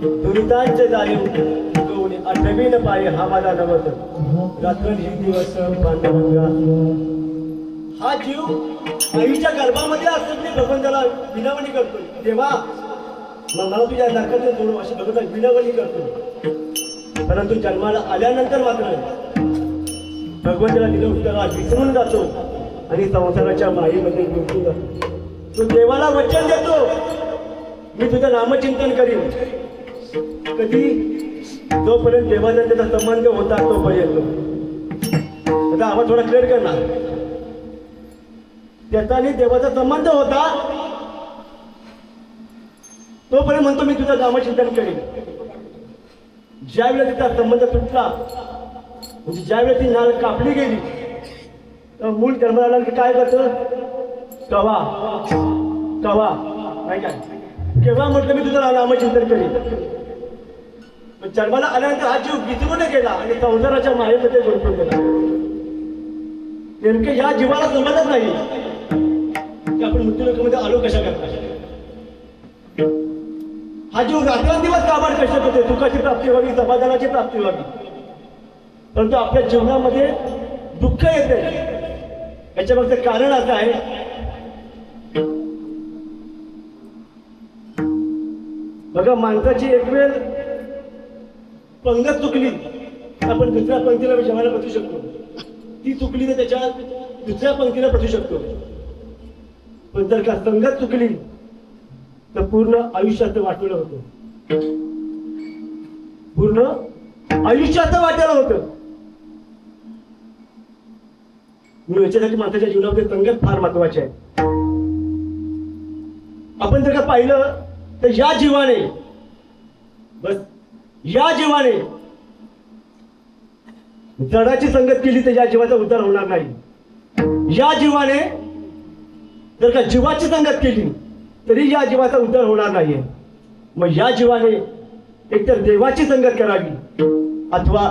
दुरितांचे झाले उगवणे आठवीन पाय हा माझा नवत रात्र ही दिवस पांडुरंगा. हा जीव आईच्या गर्भामध्ये असताना भगवंताला विनवणी करतो, देवा मला तुझ्या नरकातून सोडू अशी भगवंता विनवणी करतो. परंतु जन्माला आल्यानंतर मात्र भगवंताला दिलं उत्तरा विसरून जातो आणि संसाराच्या मायेमध्ये गुंतून जातो. तो देवाला वचन देतो, मी तुझं नामचिंतन करीन. कधी जोपर्यंत देवाचा त्याचा संबंध होता तोपर्यंत. आता आवाज थोडा क्लिअर करणार. त्याचा आणि देवाचा संबंध होता तोपर्यंत म्हणतो मी तुझं नामचिंतन करीन. ज्यावेळेला तिचा संबंध तुटला, म्हणजे ज्यावेळेला ती नाळ कापली गेली, तर मूल जन्माला काय करतं? कवा कवा नाही काय, केव्हा म्हटलं मी तुझं नामचिंतन करीन. जन्माला आल्यानंतर हा जीव विसरून गेला आणि संसाराच्या मायेमध्ये गुंतून गेला. नेमके या जीवाला समजत नाही की आपण मृत्यूलोकामध्ये आलो कशा करता. हा जीव रात्रंदिवस काबाड कष्ट करतो, सुखाची प्राप्ती व्हावी, समाधानाची प्राप्ती व्हावी. परंतु आपल्या जीवनामध्ये दुःख येते. याच्या मागचं कारण असं आहे, बघा माणसाची एक वेळ पंगत चुकली, आपण दुसऱ्या पंक्तीला जेवायला बसू शकतो. ती चुकली तर त्याच्या दुसऱ्या पंक्तीला बसू शकतो. पण जर का संगत चुकली तर पूर्ण आयुष्याचं वाटलं होतं, पूर्ण आयुष्याचं वाटलं होतं. म्हणून याच्यासाठी माणसाच्या जीवनामध्ये संगत फार महत्वाची आहे. आपण जर का पाहिलं तर या जीवाने, बस या जीवाने जडाची संगत केली तर या जीवाचा उद्धार होणार नाही. या जीवाने जर का जीवाची संगत केली तरी या जीवाचा उद्धार होणार नाहीये. मग या जीवाने एकतर देवाची संगत करावी अथवा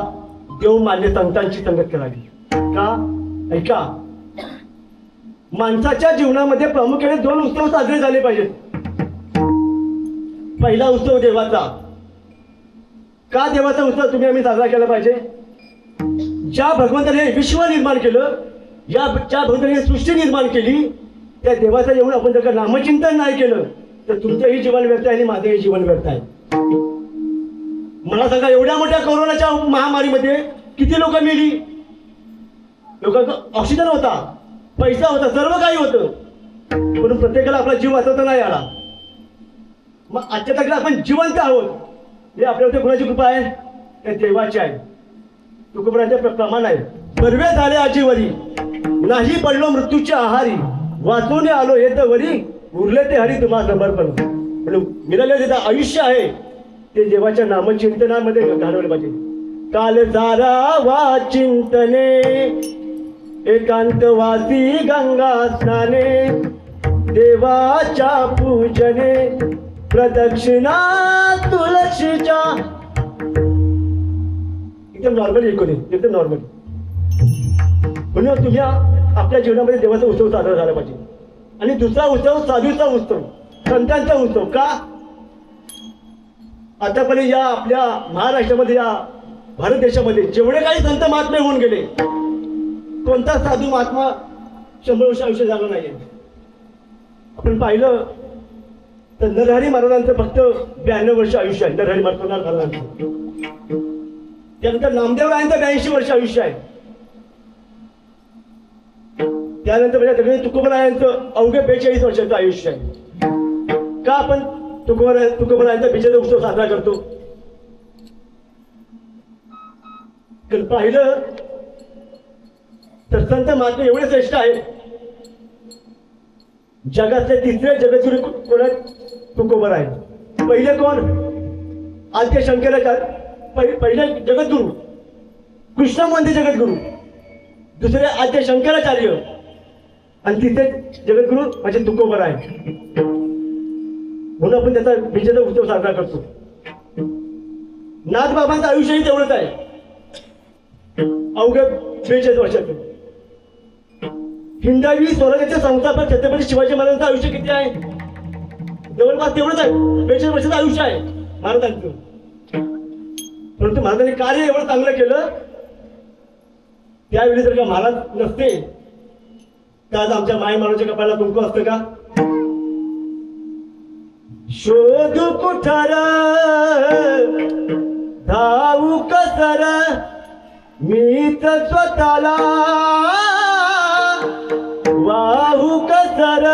देव मान्य संतांची संगत करावी. का? ऐका, माणसाच्या जीवनामध्ये प्रामुख्याने 2 उत्सव साजरे झाले पाहिजेत. पहिला उत्सव देवाचा. का देवाचा उत्सव आम्ही साजरा केला पाहिजे? ज्या भगवंताने विश्व निर्माण केलं, ज्या भगवंताने सृष्टी निर्माण केली, त्या देवाचं येऊन आपण जर का नामचिंतन नाही केलं तर तुमचंही जीवन व्यर्थ आहे आणि माझंही जीवन व्यर्थ आहे. मला सांगा, एवढ्या मोठ्या कोरोनाच्या महामारीमध्ये किती लोक मेली? लोकांचा ऑक्सिजन होता, पैसा होता, सर्व काही होतं, पण प्रत्येकाला आपला जीव वाचवता नाही आला. मग आजच्या तारखेला आपण जिवंत आहोत, हे आपल्यावरती कुणाची कृपा आहे? त्या देवाची आहे. तुकोबरांच्या प्रमाण आहे, बर्वे झाले आजीवरी, नाही पडलो मृत्यूच्या आहारी, वाचून आलो हे तर वरी, उरले ते हरी तुम्हा समर्पण. म्हणून मिळालेलं जे आयुष्य आहे ते देवाच्या नामचिंतनामध्ये घालवलं पाहिजे. काल सारावा चिंतने, एकांतवासी गंगा स्नाने, देवाच्या पूजने, प्रदक्षिणा तुळशीच्या. एकदम नॉर्मली ऐकू दे, एकदम नॉर्मली. म्हणून तुम्ही आपल्या जीवनामध्ये देवाचा उत्सव साजरा झाला पाहिजे. आणि दुसरा उत्सव साधूचा उत्सव, संतांचा उत्सव. का? आतापर्यंत या आपल्या महाराष्ट्रामध्ये, या भारत देशामध्ये जेवढे काही संत महात्मे होऊन गेले, कोणता साधू महात्मा 100 वर्ष आयुष्य झालं नाहीये. आपण पाहिलं तर नरहरी महाराजांचं फक्त 92 वर्ष आयुष्य आहे. नरहरी महाराजांचं. त्यानंतर नामदेवरायांचं 82 वर्ष आयुष्य आहे. त्यानंतर म्हणजे तुकोबरायांचं अवघे 42 वर्षाचं आयुष्य आहे. का आपण तुकोबरायांचा बिजाचा उत्सव साजरा करतो? पाहिलं तर संत महात्मे एवढे श्रेष्ठ आहे. जगातले 3रे जगद्गुरु कोण आहेत? तुकोबर आहेत. पहिले कोण? आद्य शंकराचार्य, पहिले जगद्गुरु कृष्णमंदिर जगद्गुरु, दुसरे आद्य शंकराचार्य आणि 3रे जगद्गुरु म्हणजे तुकोबर आहे. म्हणून आपण त्याचा बिजाचा उत्सव साजरा करतो. नाथबाबांचं आयुष्यही तेवढंच आहे, अवघ्या 42 वर्षाचं. हिंदवी स्वराज्याचे संस्थापक छत्रपती शिवाजी महाराजांचं आयुष्य किती आहे? जवळपास तेवढंच आहे, 42 वर्षाचं आयुष्य आहे. महाराजांचं. परंतु महाराजांनी कार्य एवढं चांगलं केलं, त्यावेळी जर का महाराज नसते तर आज आमच्या माय मानवाच्या कपाळाला कुंकू असतं का? शोधू कुठार धावू कसर मीच स्वतःला वाहू कसर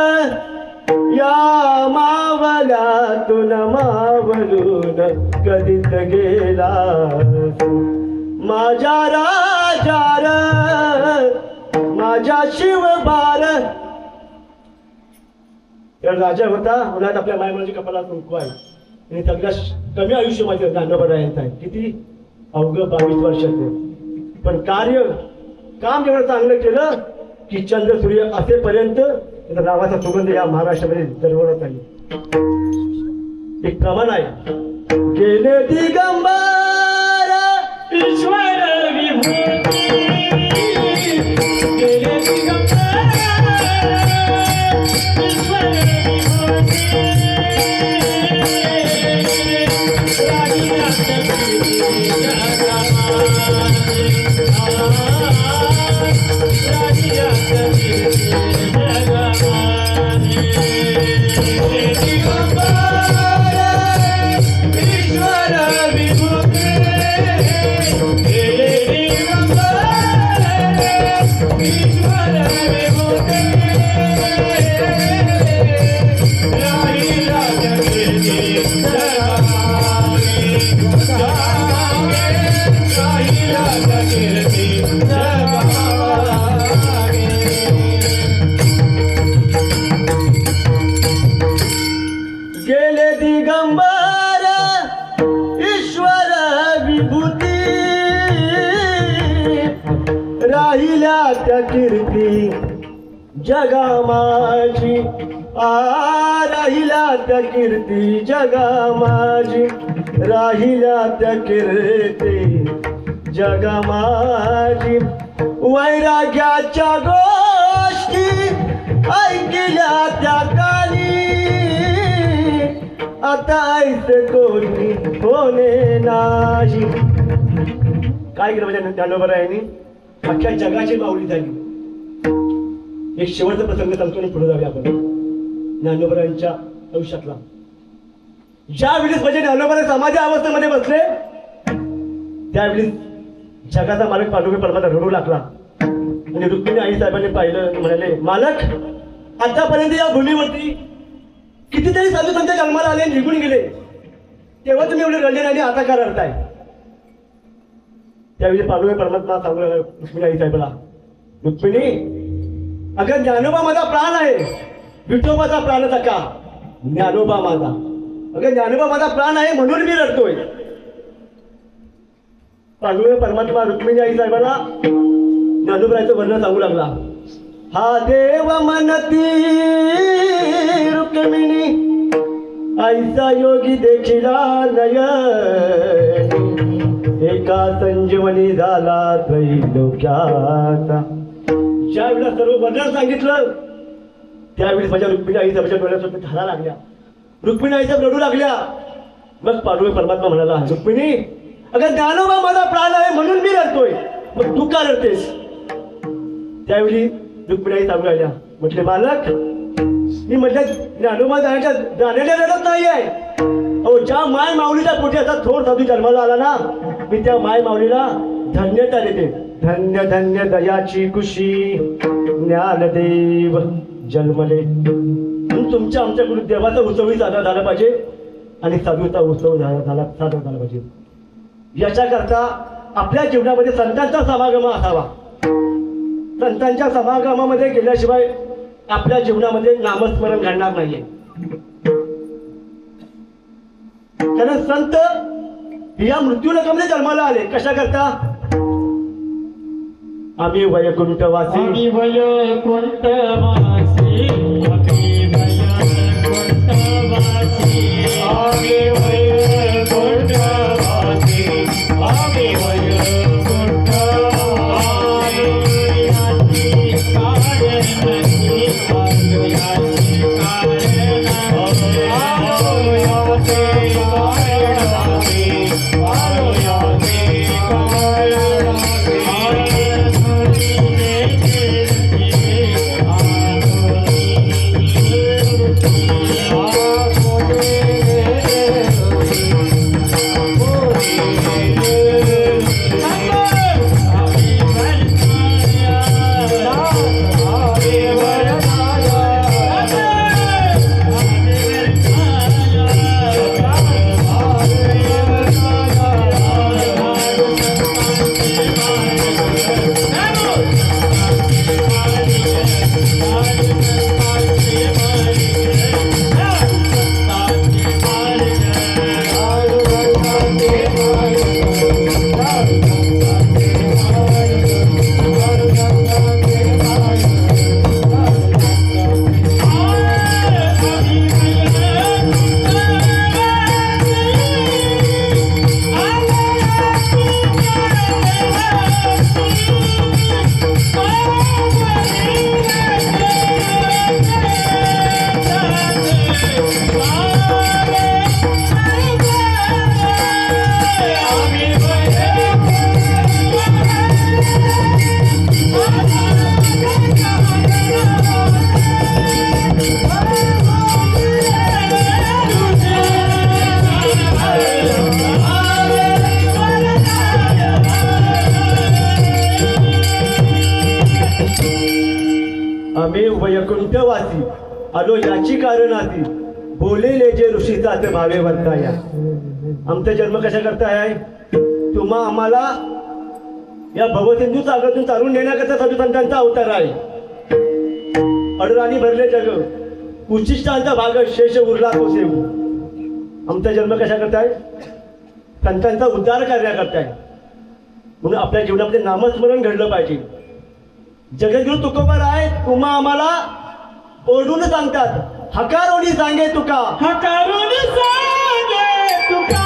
या मावल्यातून मावलून कधीच गेला माझ्या राजार माझ्या शिवबार. राजा होता उन्हात आपल्या मायमाची कपाला कुंकू आहे आणि सगळ्यात कमी आयुष्य माझ्या ज्ञानोबरायांचं आहे. किती? अवघं 22 वर्षाचे. पण काम एवढं चांगलं केलं की चंद्र सूर्य असेपर्यंत त्याच्या नावाचा सुगंध या महाराष्ट्रामध्ये दरवळत आहे. एक प्रमाण आहे, गेले दिगंबर ईश्वर विभूती, गेले दिगंबर ईश्वर कीर्ती जगा माझी राहिला त्या कीर्ती जगा माझी राहिल्या त्या कीर्ती जगा माझी. वैराग्याच्या गोष्टी ऐकल्या त्या कानी आता ऐसे कोणी होणे नाही. काय केलं म्हणजे ज्ञानोबरायांनी? अख्ख्या जगाची माऊली झाली. एक शेवटचा प्रसंग सांगतो आणि पुढे जाऊया आपण ज्ञानोबरायांच्या आयुष्यातला. ज्यावेळी म्हणजे ज्ञानोबराय समाधी अवस्थेमध्ये बसले त्यावेळी जगाचा मालक पांडुरंग परमात्मा रडू लागला आणि रुक्मिणी आई साहेबांनी पाहिलं, म्हणाले, मालक आतापर्यंत या भूमीवरती कितीतरी साधू संत जन्माला आले निघून गेले, तेव्हा तुम्ही एवढे रडले आणि आता का रडताय? त्यावेळी पांडुरंग परमात्मा सांगू लागला रुक्मिणी आई साहेबाला, रुक्मिणी अगं ज्ञानोबा माझा प्राण आहे, विठोबाचा प्राण का ज्ञानोबा माझा. अगं ज्ञानोबा माझा प्राण आहे म्हणून मी रडतोय. पांडुरंग परमात्मा रुक्मिणी आई साहेबाला ज्ञानोबराचं वर्णन सांगू लागला. हा देव म्हणती रुक्मिणी आईचा योगी देखिला नयनी, एका संजीवनी झाला त्रैलोक्याचा. ज्यावेळेला सर्व वर्णन सांगितलं त्यावेळी माझ्या रुक्मिणी आई साहेबांच्या डोळ्यात धारा लागल्या, रुक्मिणी आई साहेब रडू लागल्या. मग पांडुरंग परमात्मा म्हणाला, रुक्मिणी अगं ज्ञानोबा माझा प्राण आहे म्हणून मी रडतोय, मग तू का रडतेस? त्यावेळी रुक्मिणी आई सांगू लागल्या, म्हटले मालक मी म्हटलं ज्ञानोबा जाण्याच्या रडत नाही आहे. हो, ज्या माय माऊलीच्या पोटी असा थोर साधू जन्माला आला ना, मी त्या माय माऊलीला धन्यता देते. धन्य धन्य दयाची कुशी ज्ञानदेव जन्मले. तुमच्या आमच्याकडून देवाचा उत्सवही साजरा झाला पाहिजे आणि साधूचा उत्सव साजरा झाला पाहिजे. याच्याकरता आपल्या जीवनामध्ये संतांचा समागम असावा. संतांच्या समागमामध्ये गेल्याशिवाय आपल्या जीवनामध्ये नामस्मरण घडणार नाहीये. कारण संत या मृत्यूलोकामध्ये जन्माला आले कशा करता? आम्ही वैकुंठवासी, आम्ही वैकुंठवासी, आम्ही वैकुंठवासी, आम्ही वैकुंठवासी, आम्ही वैकुंठवासी. कारण वैकुंठवासी आलो याची कारणाती बोलेले जे ऋषी जात भावे वर्ताया. आमचा जन्म कशा करताय? तुम्हा आम्हाला या भवसिंधू सागरातून चालून नेण्याकरता साधू संतांचा अवतार आहे. अडराणी भरले जग उच्चिष्टांचा भाग शेष उरला तो सेवू. आमचा जन्म कशा करताय? संतांचा उद्धार करण्याकरताय. म्हणून आपल्या जीवनामध्ये नामस्मरण घडलं पाहिजे. जगद्गुरु तुकोबर आहे तुम्हा आम्हाला ओरडून सांगतात, हकारोनी सांगे तुका, हकारून सांगे तुका.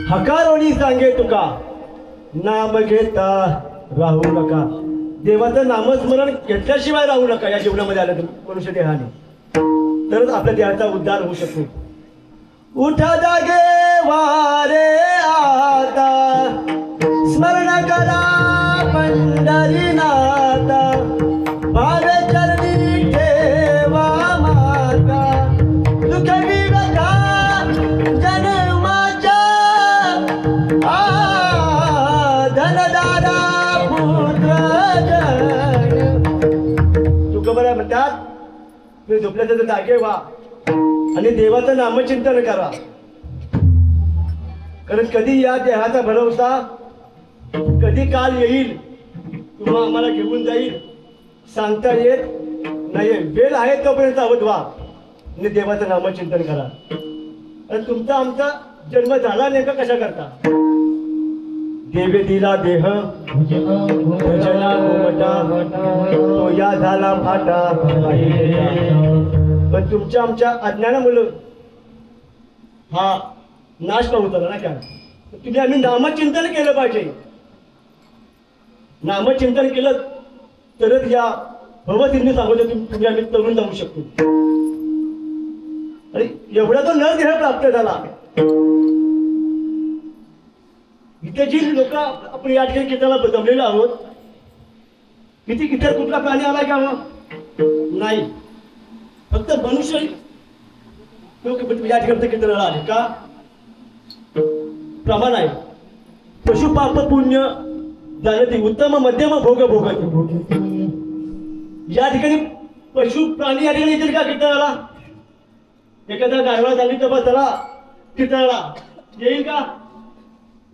हकारोनी सांगे तुका, नाम घेता राहू नका. देवाचं नामस्मरण घेतल्याशिवाय राहू नका. या जीवनामध्ये आलं तर मनुष्य देहाने तरच आपल्या देहाचा उद्धार होऊ शकतो. उठा जागे वारे आता, स्मरण करा पंढरीनाथा, भावे चरणी ठेवा माता, दुःख विवका जन्माच्या धनदारा पुत्र जन. तुकोबरा म्हणतात तुम्ही झोपल्याचं तर जागे व्हा आणि देवाचं नामचिंतन करा. कारण कधी या देहाचा भरवसा कधी काल येईल तुम्हा आम्हाला घेऊन जाईल सांगता येत नाही. वेळ आहे तोपर्यंत अवध व्हा आणि देवाचं नामचिंतन करा. आणि तुमचा आमचा जन्म झाला नेमका कशा करता? देवे दिला देह भजना घुमटा, तो या झाला फाटा. पण तुमच्या आमच्या अज्ञानामुळे हा नाश पावतला ना. काय तुम्ही आम्ही नामचिंतन केलं पाहिजे. नामचिंतन केलं तरच या भवसिंधू सांगतो तुम्ही आम्ही तरुण जाऊ शकतो. आणि एवढा तो नरदेह प्राप्त झाला. इथे जी लोक आपण या ठिकाणी कीर्तनाला जमलेलो आहोत, किती इतर कुठला प्राणी आलाय का? नाही, फक्त मनुष्य लोक या ठिकाणी कीर्तनाला आले का? प्रमाण आहे. पशु पाप पुण्य जाणती, उत्तम मध्यम भोग भोगती. या ठिकाणी पशु प्राणी या ठिकाणी येतील का कीर्तनाला? एखादा गाढवा झाली तर बस चला कीर्तनाला येईल का?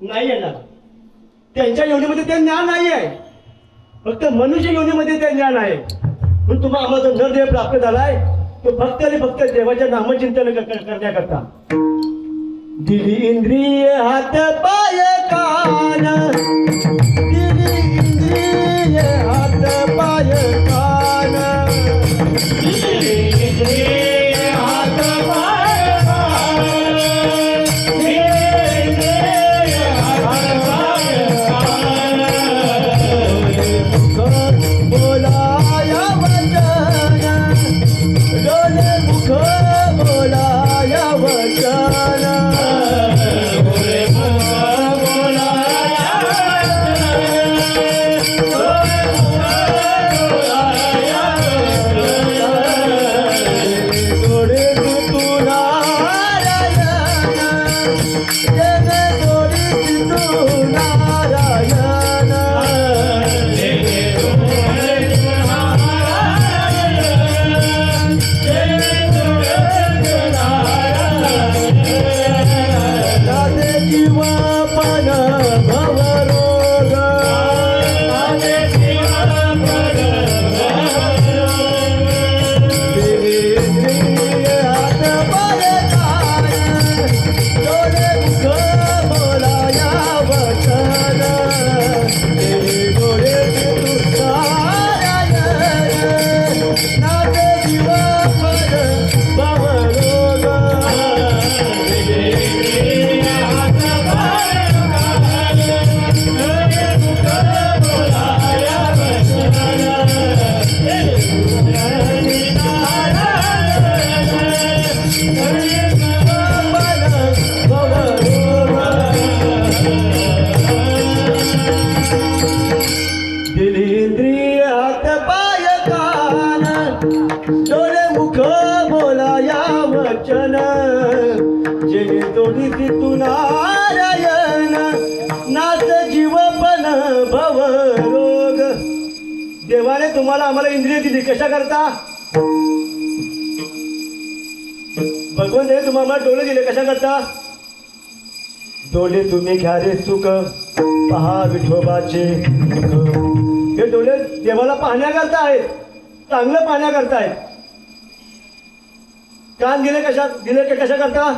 नाही येणार. त्यांच्या योनीमध्ये ते ज्ञान नाही आहे. फक्त मनुष्य योनीमध्ये ते ज्ञान आहे. म्हणून तुम्हाला आम्हाला नरदेह प्राप्त झालाय तो फक्त आणि फक्त देवाच्या नामचिंतन करण्याकरता. दिली इंद्रिय हात पाय कान, दिली इंद्रिय हात पाय कान, दिली इंद्रिय हात पाय कान, दिली इंद्रिय हात पाय कान. बोलाया वचन, डोले मुख बोलाया वचन, बोले मुख बोलाया डोळे तू नारायण, जग जोडी तू नारायण. दिली इंद्रिय हात पाय कान डोळे मुख बोलाया वचन जे दोन्ही तू नारायण नाच जीवपण भव रोग. देवाने तुम्हाला आम्हाला इंद्रिय दिली कशा करता? भगवंताने तुम्हाला डोळे दिले कशा करता? डोळे तुम्ही घ्या रे सुख पहा विठोबाचे मुख. हे डोळे देवाला पाहण्याकरता आहेत, चांगलं पाहण्याकरता आहेत. कान दिले कशा करता?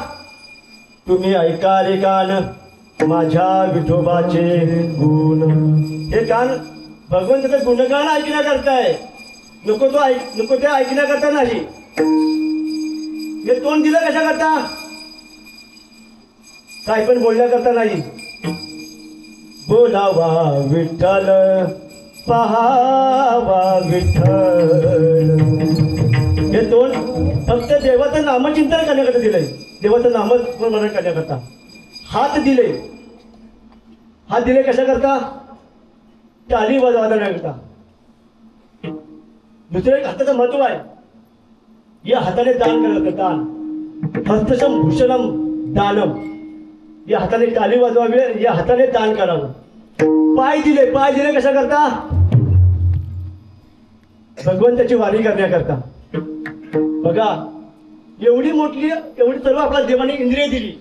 तुम्ही ऐका रे कान माझ्या विठोबाचे गुण. हे कान भगवंताचं गुणगान ऐकण्याकरता आहे, नको ते ऐकण्याकरता नाही. हे तोंड दिलं कशा करता? काय पण बोलण्याकरता नाही. बोलावा विठ्ठल पहावा विठ्ठल. हे तोंड फक्त देवाचं नामचिंतन करण्याकरता दिलंय, देवाचं नामस्मरण करण्याकरता. हात दिले कशा करता? टाळी वाजवण्याकरता. दुसरं एक हाताचं महत्व आहे. या हाताने दान करायचं, दान. हस्तशम भूषणम दानम. या हाताने टाळी वाजवावी, या हाताने दान करावं. पाय दिले कशा करता? भगवंताची वारी करण्याकरता. बघा एवढी सर्व आपल्या देवाने इंद्रिय दिली.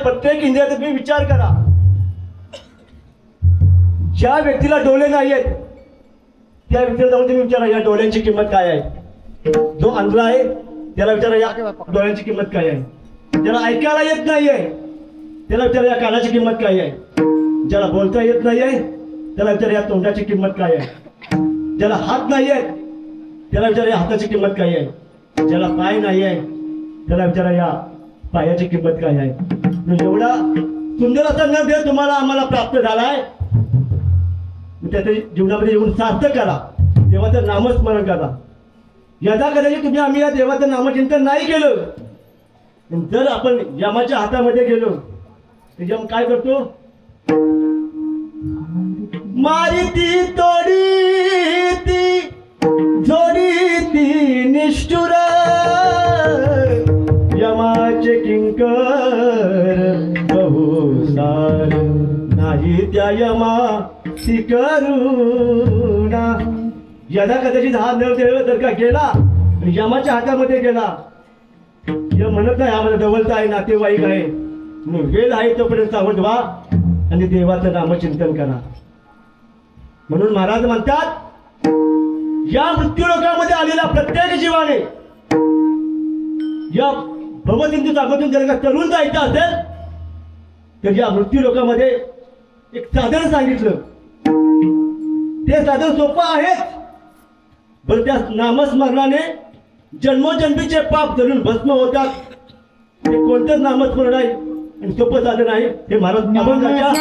प्रत्येक इंद्रियाचा तुम्ही विचार करा. ज्या व्यक्तीला डोळे नाही आहेत त्या व्यक्तीला जाऊन तुम्ही विचारा या डोळ्यांची किंमत काय आहे. जो अंधळा आहे त्याला विचारा या डोळ्यांची किंमत काय आहे. ज्याला ऐकायला येत नाही आहे त्याला विचारा या कानाची किंमत काय आहे. ज्याला बोलता येत नाही आहे त्याला विचारा या तोंडाची किंमत काय आहे. ज्याला हात नाही आहे त्याला विचारा या हाताची किंमत काय आहे. ज्याला पाय नाही आहे त्याला विचारा या पायाची किंमत काय आहे. एवढा सुंदर असा नव्हे तुम्हाला आम्हाला प्राप्त झालाय. त्याच्या जीवनामध्ये येऊन सार्थक करा, देवाचं नामस्मरण करा. यदा कदाचित तुम्ही आम्ही या देवाचं नामचिंतन नाही केलं, जर आपण यमाच्या हातामध्ये गेलो तर यम काय करतो? मारिती तोडीती जोडीती निष्ठुर यमाचे किंकर बहुसार नाही त्या यमा ती करुणा. यदा कदाचित हा नरदेव जर का गेला यमाच्या हातामध्ये गेला, यम म्हणत नाही हा माझा जवळचा आहे, नातेवाईक आहे, वेळ आहे तोपर्यंत सावध व्हा आणि देवाचं नामचिंतन करा. म्हणून महाराज म्हणतात या मृत्यूलोकामध्ये आलेल्या प्रत्येक जीवाने या भवसिंधू जागोतून जर का तरुण जायचं असेल तर या मृत्यूलोकामध्ये एक साधन सांगितलं. ते साधन सोपं आहेच, पण त्या नामस्मरणाने जन्मोजन्मीचे पाप जळून भस्म होतात. हे कोणतंच नामस्मरण आहे आणि सोपं साधन आहे. हे महाराज अभंगाच्या